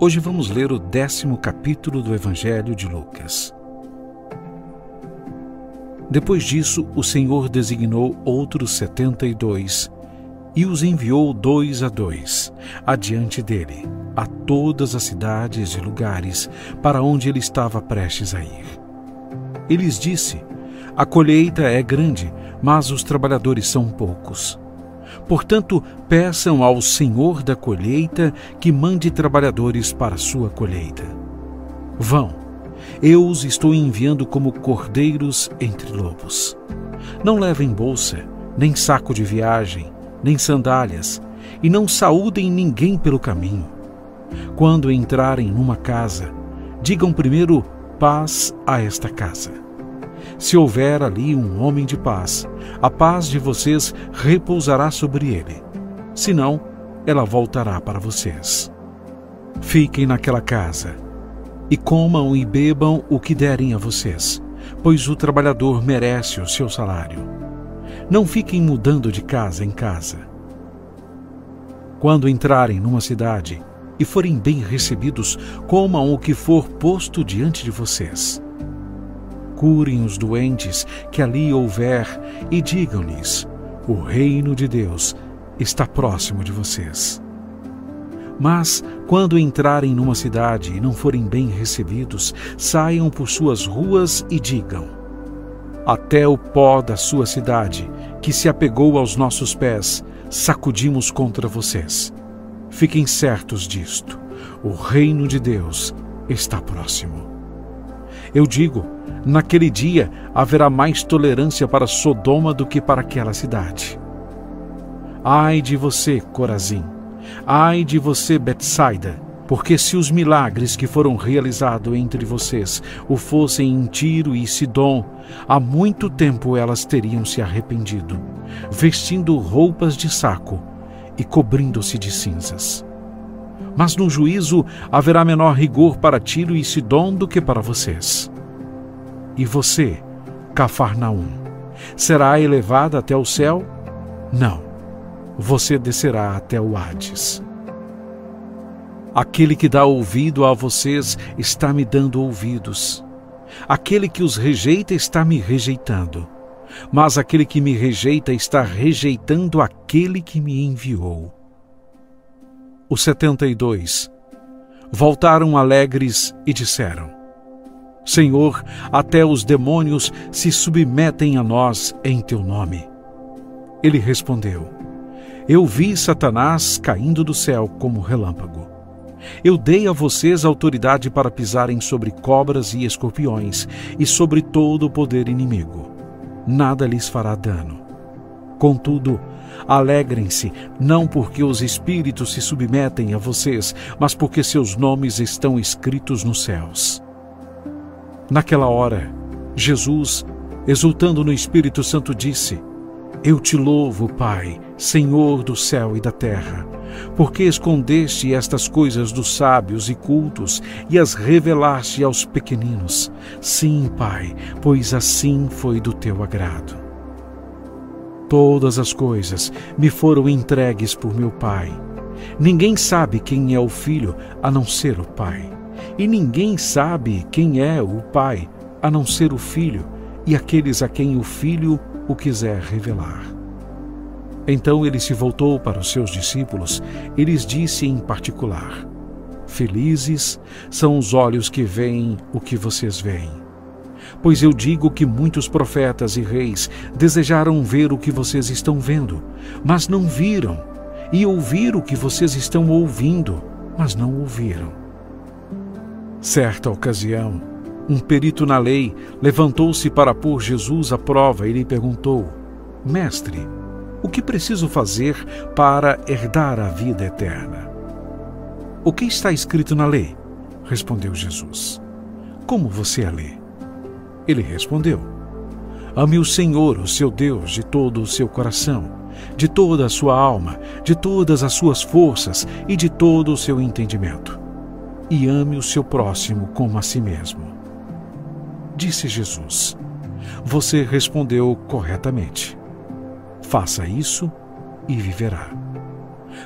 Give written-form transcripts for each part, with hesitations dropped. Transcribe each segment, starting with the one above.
Hoje vamos ler o 10º capítulo do Evangelho de Lucas. Depois disso, o Senhor designou outros 72 e os enviou 2 a 2, adiante dele, a todas as cidades e lugares para onde ele estava prestes a ir. Ele lhes disse: a colheita é grande, mas os trabalhadores são poucos. Portanto, peçam ao Senhor da colheita que mande trabalhadores para a sua colheita. Vão, eu os estou enviando como cordeiros entre lobos. Não levem bolsa, nem saco de viagem, nem sandálias, e não saúdem ninguém pelo caminho. Quando entrarem numa casa, digam primeiro paz a esta casa. Se houver ali um homem de paz, a paz de vocês repousará sobre ele. Senão, ela voltará para vocês. Fiquem naquela casa e comam e bebam o que derem a vocês, pois o trabalhador merece o seu salário. Não fiquem mudando de casa em casa. Quando entrarem numa cidade e forem bem recebidos, comam o que for posto diante de vocês. Curem os doentes que ali houver e digam-lhes: o reino de Deus está próximo de vocês. Mas, quando entrarem numa cidade e não forem bem recebidos, saiam por suas ruas e digam: até o pó da sua cidade, que se apegou aos nossos pés, sacudimos contra vocês. Fiquem certos disto: o reino de Deus está próximo. Eu digo, naquele dia haverá mais tolerância para Sodoma do que para aquela cidade. Ai de você, Corazim! Ai de você, Betsaida! Porque se os milagres que foram realizados entre vocês o fossem em Tiro e Sidom, há muito tempo elas teriam se arrependido, vestindo roupas de saco e cobrindo-se de cinzas. Mas no juízo haverá menor rigor para Tiro e Sidom do que para vocês. E você, Cafarnaum, será elevada até o céu? Não, você descerá até o Hades. Aquele que dá ouvido a vocês está me dando ouvidos. Aquele que os rejeita está me rejeitando. Mas aquele que me rejeita está rejeitando aquele que me enviou. Os 72 voltaram alegres e disseram: Senhor, até os demônios se submetem a nós em teu nome. Ele respondeu: eu vi Satanás caindo do céu como relâmpago. Eu dei a vocês autoridade para pisarem sobre cobras e escorpiões e sobre todo o poder inimigo. Nada lhes fará dano. Contudo, alegrem-se, não porque os espíritos se submetem a vocês, mas porque seus nomes estão escritos nos céus. Naquela hora, Jesus, exultando no Espírito Santo, disse: eu te louvo, Pai, Senhor do céu e da terra, porque escondeste estas coisas dos sábios e cultos e as revelaste aos pequeninos. Sim, Pai, pois assim foi do teu agrado. Todas as coisas me foram entregues por meu Pai. Ninguém sabe quem é o Filho a não ser o Pai. E ninguém sabe quem é o Pai a não ser o Filho e aqueles a quem o Filho o quiser revelar. Então ele se voltou para os seus discípulos e lhes disse em particular: felizes são os olhos que veem o que vocês veem. Pois eu digo que muitos profetas e reis desejaram ver o que vocês estão vendo, mas não viram, e ouvir o que vocês estão ouvindo, mas não ouviram. Certa ocasião, um perito na lei levantou-se para pôr Jesus à prova e lhe perguntou: Mestre, o que preciso fazer para herdar a vida eterna? O que está escrito na lei? Respondeu Jesus. Como você a lê? Ele respondeu: ame o Senhor, o seu Deus, de todo o seu coração, de toda a sua alma, de todas as suas forças e de todo o seu entendimento. E ame o seu próximo como a si mesmo. Disse Jesus: você respondeu corretamente. Faça isso e viverá.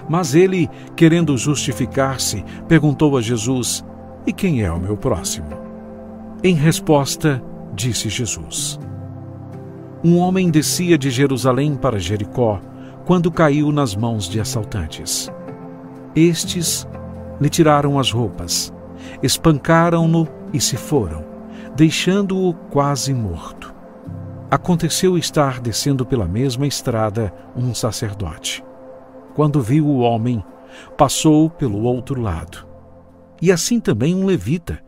Mas ele, querendo justificar-se, perguntou a Jesus: E quem é o meu próximo? Em resposta, disse Jesus: Um homem descia de Jerusalém para Jericó, quando caiu nas mãos de assaltantes. Estes lhe tiraram as roupas, espancaram-no e se foram, deixando-o quase morto. Aconteceu estar descendo pela mesma estrada um sacerdote. Quando viu o homem, passou pelo outro lado. E assim também um levita,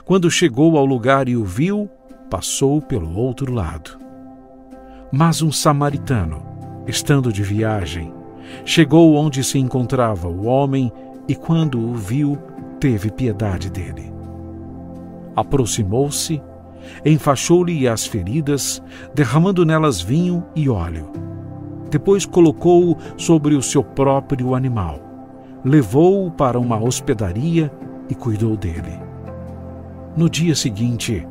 quando chegou ao lugar e o viu, passou pelo outro lado. Mas um samaritano, estando de viagem, chegou onde se encontrava o homem e, quando o viu, teve piedade dele. Aproximou-se, enfaixou-lhe as feridas, derramando nelas vinho e óleo. Depois colocou-o sobre o seu próprio animal, levou-o para uma hospedaria e cuidou dele. No dia seguinte,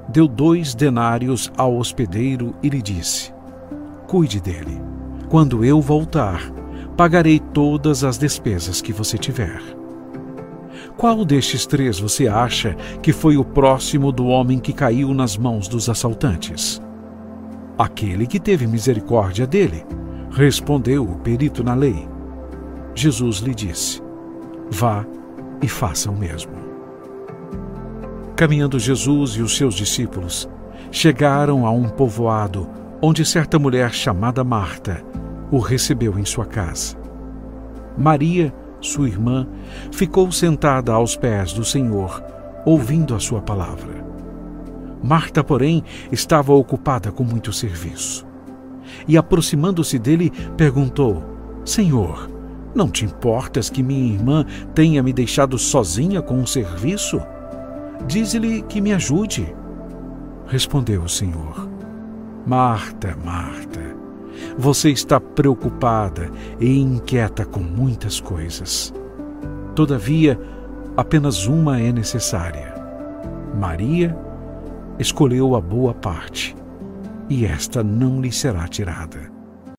deu 2 denários ao hospedeiro e lhe disse: Cuide dele. Quando eu voltar, pagarei todas as despesas que você tiver. Qual destes 3 você acha que foi o próximo do homem que caiu nas mãos dos assaltantes? Aquele que teve misericórdia dele, respondeu o perito na lei. Jesus lhe disse: Vá e faça o mesmo. Caminhando Jesus e os seus discípulos, chegaram a um povoado onde certa mulher chamada Marta o recebeu em sua casa. Maria, sua irmã, ficou sentada aos pés do Senhor, ouvindo a sua palavra. Marta, porém, estava ocupada com muito serviço. E, aproximando-se dele, perguntou: Senhor, não te importas que minha irmã tenha me deixado sozinha com o serviço? Dize-lhe que me ajude. Respondeu o Senhor: Marta, Marta, você está preocupada e inquieta com muitas coisas. Todavia, apenas uma é necessária. Maria escolheu a boa parte, e esta não lhe será tirada.